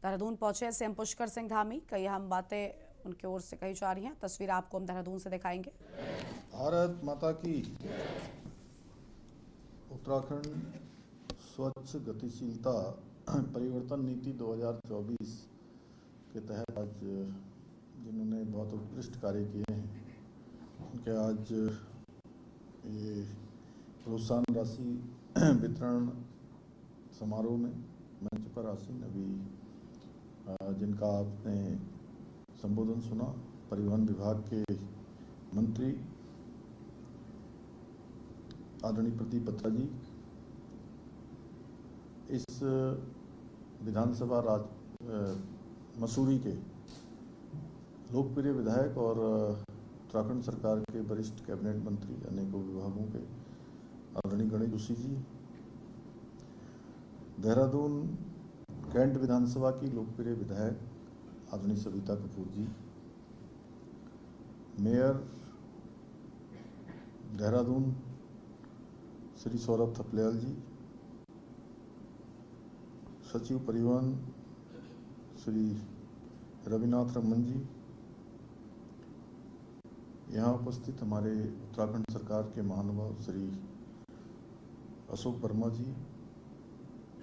देहरादून पहुंचे सीएम पुष्कर सिंह धामी। कई अहम बातें उनकी ओर से कही जा रही हैं। तस्वीर आपको हम देहरादून से दिखाएंगे। भारत माता की। उत्तराखंड स्वच्छ गतिशीलता परिवर्तन नीति 2024 के तहत आज जिन्होंने बहुत उत्कृष्ट कार्य किए हैं उनके आज ये प्रोत्साहन राशि वितरण समारोह में मंच पर आसीन अभी जिनका आपने संबोधन सुना, परिवहन विभाग के मंत्री आदरणीय प्रदीप बत्रा जी, इस विधानसभा मसूरी के लोकप्रिय विधायक और उत्तराखंड सरकार के वरिष्ठ कैबिनेट मंत्री अनेकों विभागों के आदरणीय गणेश जोशी जी, देहरादून कैंट विधानसभा की लोकप्रिय विधायक आदरणीय सविता कपूर जी, मेयर देहरादून श्री सौरभ थपलियाल जी, सचिव परिवहन श्री रविनाथ रमन जी, यहाँ उपस्थित हमारे उत्तराखंड सरकार के महानुभाव श्री अशोक वर्मा जी,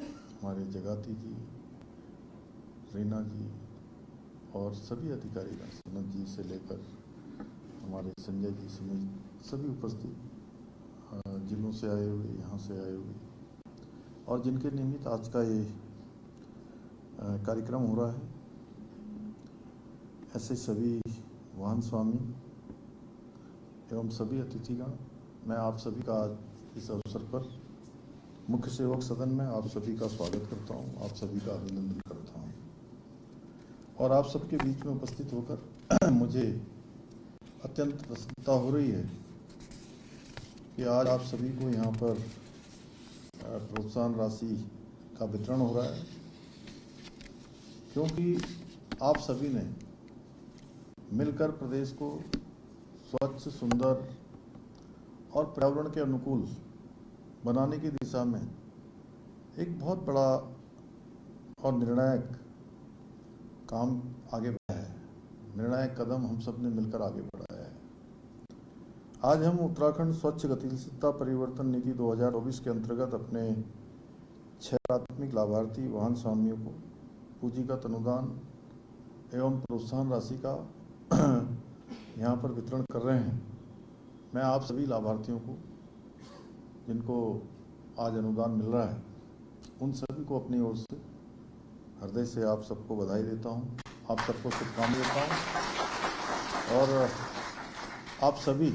हमारे जगाती जी, रीना जी और सभी अधिकारी सुनत जी से लेकर हमारे संजय जी समेत सभी उपस्थित जिलों से आए हुए, यहाँ से आए हुए और जिनके निमित्त आज का ये कार्यक्रम हो रहा है, ऐसे सभी वाहन स्वामी एवं सभी अतिथिगण, मैं आप सभी का आज इस अवसर पर मुख्य सेवक सदन में आप सभी का स्वागत करता हूं, आप सभी का अभिनंदन करता हूं और आप सबके बीच में उपस्थित होकर मुझे अत्यंत प्रसन्नता हो रही है कि आज आप सभी को यहाँ पर प्रोत्साहन राशि का वितरण हो रहा है, क्योंकि आप सभी ने मिलकर प्रदेश को स्वच्छ, सुंदर और पर्यावरण के अनुकूल बनाने की दिशा में एक बहुत बड़ा और निर्णायक काम आगे बढ़ा है, निर्णायक कदम हम सब ने मिलकर आगे बढ़ाया है। आज हम उत्तराखंड स्वच्छ गतिशीलता परिवर्तन नीति 2024 के अंतर्गत अपने 6 प्राथमिक लाभार्थी वाहन स्वामियों को पूंजीगत अनुदान एवं प्रोत्साहन राशि का यहाँ पर वितरण कर रहे हैं। मैं आप सभी लाभार्थियों को जिनको आज अनुदान मिल रहा है, उन सभी को अपनी ओर से हृदय से आप सबको बधाई देता हूँ, आप सबको शुभकामनाएं देता हूँ और आप सभी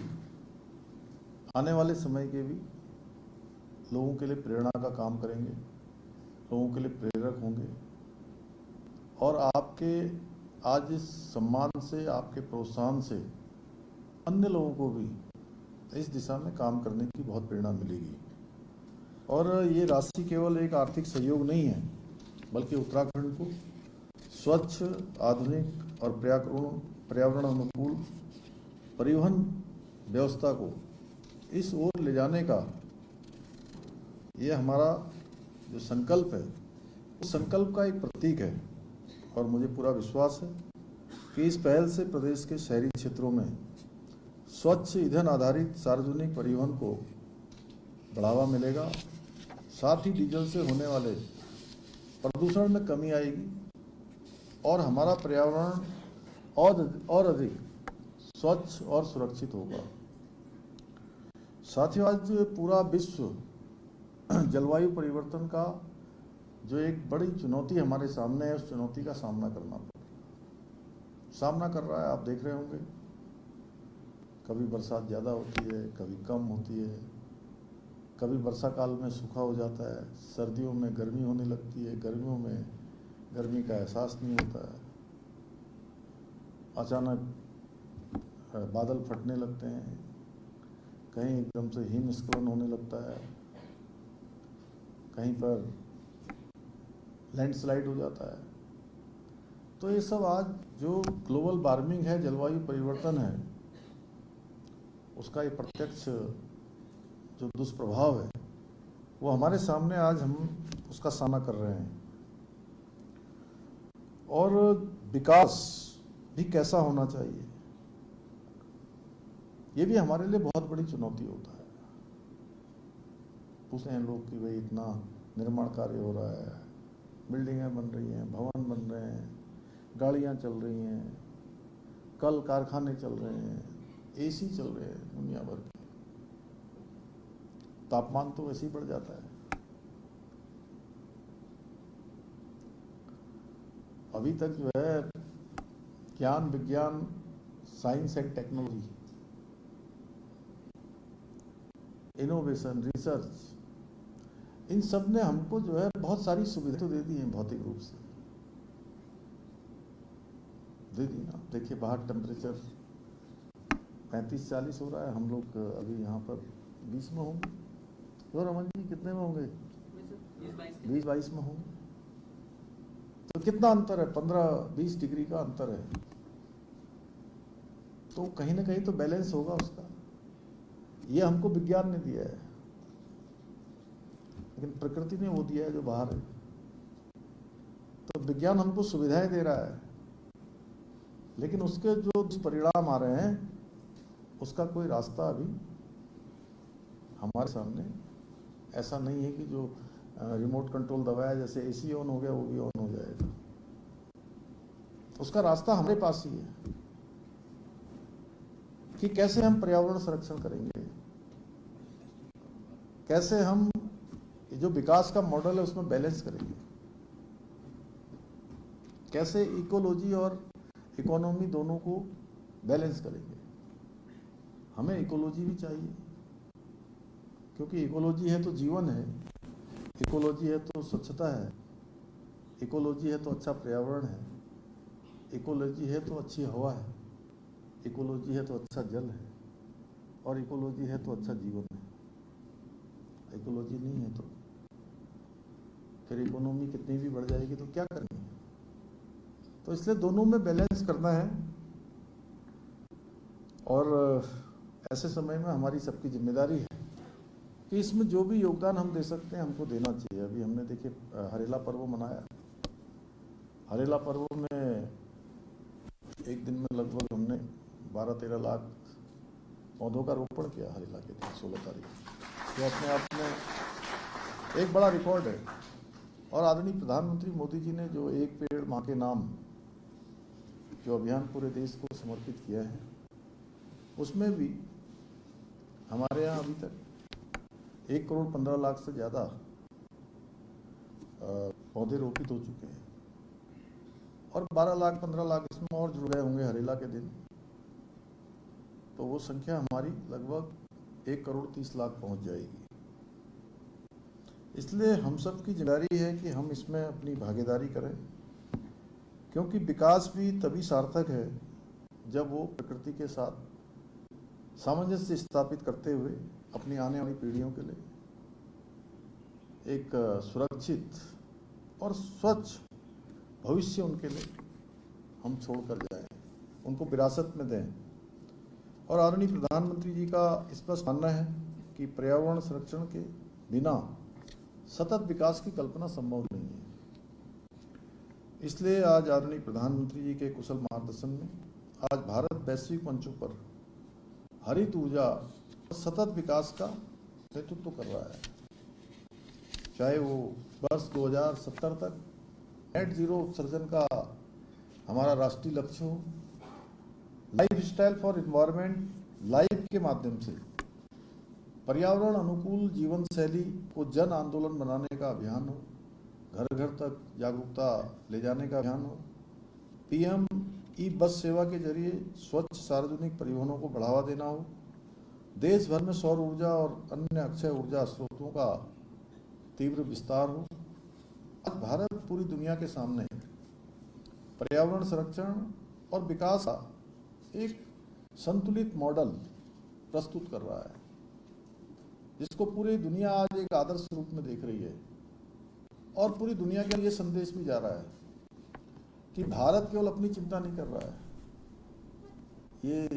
आने वाले समय के भी लोगों के लिए प्रेरणा का काम करेंगे, लोगों के लिए प्रेरक होंगे और आपके आज इस सम्मान से, आपके प्रोत्साहन से अन्य लोगों को भी इस दिशा में काम करने की बहुत प्रेरणा मिलेगी। और ये राशि केवल एक आर्थिक सहयोग नहीं है, बल्कि उत्तराखंड को स्वच्छ, आधुनिक और पर्यावरण अनुकूल परिवहन व्यवस्था को इस ओर ले जाने का ये हमारा जो संकल्प है, उस संकल्प का एक प्रतीक है और मुझे पूरा विश्वास है कि इस पहल से प्रदेश के शहरी क्षेत्रों में स्वच्छ ईंधन आधारित सार्वजनिक परिवहन को बढ़ावा मिलेगा, साथ ही डीजल से होने वाले प्रदूषण में कमी आएगी और हमारा पर्यावरण और अधिक स्वच्छ और सुरक्षित होगा। साथियों, आज पूरा विश्व जलवायु परिवर्तन का जो एक बड़ी चुनौती हमारे सामने है, उस चुनौती का सामना कर रहा है। आप देख रहे होंगे, कभी बरसात ज़्यादा होती है, कभी कम होती है, कभी वर्षा काल में सूखा हो जाता है, सर्दियों में गर्मी होने लगती है, गर्मियों में गर्मी का एहसास नहीं होता है, अचानक बादल फटने लगते हैं, कहीं एकदम से हिमस्खलन होने लगता है, कहीं पर लैंडस्लाइड हो जाता है। तो ये सब आज जो ग्लोबल वार्मिंग है, जलवायु परिवर्तन है, उसका ये प्रत्यक्ष जो दुष्प्रभाव है वो हमारे सामने आज हम उसका सामना कर रहे हैं। और विकास भी कैसा होना चाहिए, ये भी हमारे लिए बहुत बड़ी चुनौती होता है। पूछते हैं लोग कि भाई इतना निर्माण कार्य हो रहा है, बिल्डिंगें बन रही हैं, भवन बन रहे हैं, गाड़ियां चल रही हैं, कल कारखाने चल रहे हैं, एसी चल रहे हैं दुनिया भर के, तापमान तो वैसे ही बढ़ जाता है। अभी तक जो है ज्ञान विज्ञान, science and technology, innovation, research, इन सब ने हमको जो है बहुत सारी सुविधा तो दे दी है, भौतिक रूप से दे दी ना। देखिए बाहर टेम्परेचर 35-40 हो रहा है, हम लोग अभी यहाँ पर 20 में होंगे। तो रमन जी कितने में होंगे? 20-22 में होंगे। तो कितना अंतर है? 15-20 डिग्री का अंतर है। तो कहीं ना कहीं तो बैलेंस होगा उसका, ये हमको विज्ञान ने दिया है, लेकिन प्रकृति ने वो दिया है जो बाहर है। तो विज्ञान हमको सुविधाएं दे रहा है, लेकिन उसके जो परिणाम आ रहे हैं उसका कोई रास्ता अभी हमारे सामने ऐसा नहीं है कि जो रिमोट कंट्रोल दबाया जैसे एसी ऑन हो गया वो भी ऑन हो जाएगा। उसका रास्ता हमारे पास ही है कि कैसे हम पर्यावरण संरक्षण करेंगे, कैसे हम जो विकास का मॉडल है उसमें बैलेंस करेंगे, कैसे इकोलॉजी और इकोनॉमी दोनों को बैलेंस करेंगे। हमें इकोलॉजी भी चाहिए, क्योंकि इकोलॉजी है तो जीवन है, इकोलॉजी है तो स्वच्छता है, इकोलॉजी है तो अच्छा पर्यावरण है, इकोलॉजी है तो अच्छी हवा है, इकोलॉजी है तो अच्छा जल है, और इकोलॉजी है तो अच्छा जीवन है। इकोलॉजी नहीं है तो फिर इकोनॉमी कितनी भी बढ़ जाएगी तो क्या करेंगे। तो इसलिए दोनों में बैलेंस करना है, और ऐसे समय में हमारी सबकी जिम्मेदारी है कि इसमें जो भी योगदान हम दे सकते हैं हमको देना चाहिए। अभी हमने देखिए हरेला पर्व मनाया। हरेला पर्व में एक दिन में लगभग हमने 12-13 लाख पौधों का रोपण किया हरेला के दिन 16 तारीख, जो अपने आप में एक बड़ा रिकॉर्ड है। और आदरणीय प्रधानमंत्री मोदी जी ने जो एक पेड़ मां के नाम जो अभियान पूरे देश को समर्पित किया है, उसमें भी हमारे यहाँ अभी तक 1 करोड़ 15 लाख से ज़्यादा पौधे रोपित हो चुके हैं, और 12 लाख 15 लाख इसमें और जुड़ गए होंगे हरेला के दिन। तो वो संख्या हमारी लगभग 1 करोड़ 30 लाख पहुंच जाएगी। इसलिए हम सब की जिम्मेदारी है कि हम इसमें अपनी भागीदारी करें, क्योंकि विकास भी तभी सार्थक है जब वो प्रकृति के साथ सामंजस्य स्थापित करते हुए अपनी आने वाली पीढ़ियों के लिए एक सुरक्षित और स्वच्छ भविष्य उनके लिए हम छोड़कर जाएं, उनको विरासत में दें। और आदरणीय प्रधानमंत्री जी का स्पष्ट मानना है कि पर्यावरण संरक्षण के बिना सतत विकास की कल्पना संभव नहीं है। इसलिए आज आदरणीय प्रधानमंत्री जी के कुशल मार्गदर्शन में आज भारत वैश्विक मंचों पर हरित ऊर्जा और सतत विकास का नेतृत्व कर रहा है। चाहे वो वर्ष 2070 तक नेट जीरो उत्सर्जन का हमारा राष्ट्रीय लक्ष्य हो, life style for environment life के माध्यम से पर्यावरण अनुकूल जीवन शैली को जन आंदोलन बनाने का अभियान हो, घर घर तक जागरूकता ले जाने का अभियान हो, पीएम ई बस सेवा के जरिए स्वच्छ सार्वजनिक परिवहनों को बढ़ावा देना हो, देश भर में सौर ऊर्जा और अन्य अक्षय ऊर्जा स्रोतों का तीव्र विस्तार हो। आज भारत पूरी दुनिया के सामने पर्यावरण संरक्षण और विकास का एक संतुलित मॉडल प्रस्तुत कर रहा है, जिसको पूरी दुनिया आज एक आदर्श रूप में देख रही है। और पूरी दुनिया के लिए संदेश भी जा रहा है कि भारत केवल अपनी चिंता नहीं कर रहा है, ये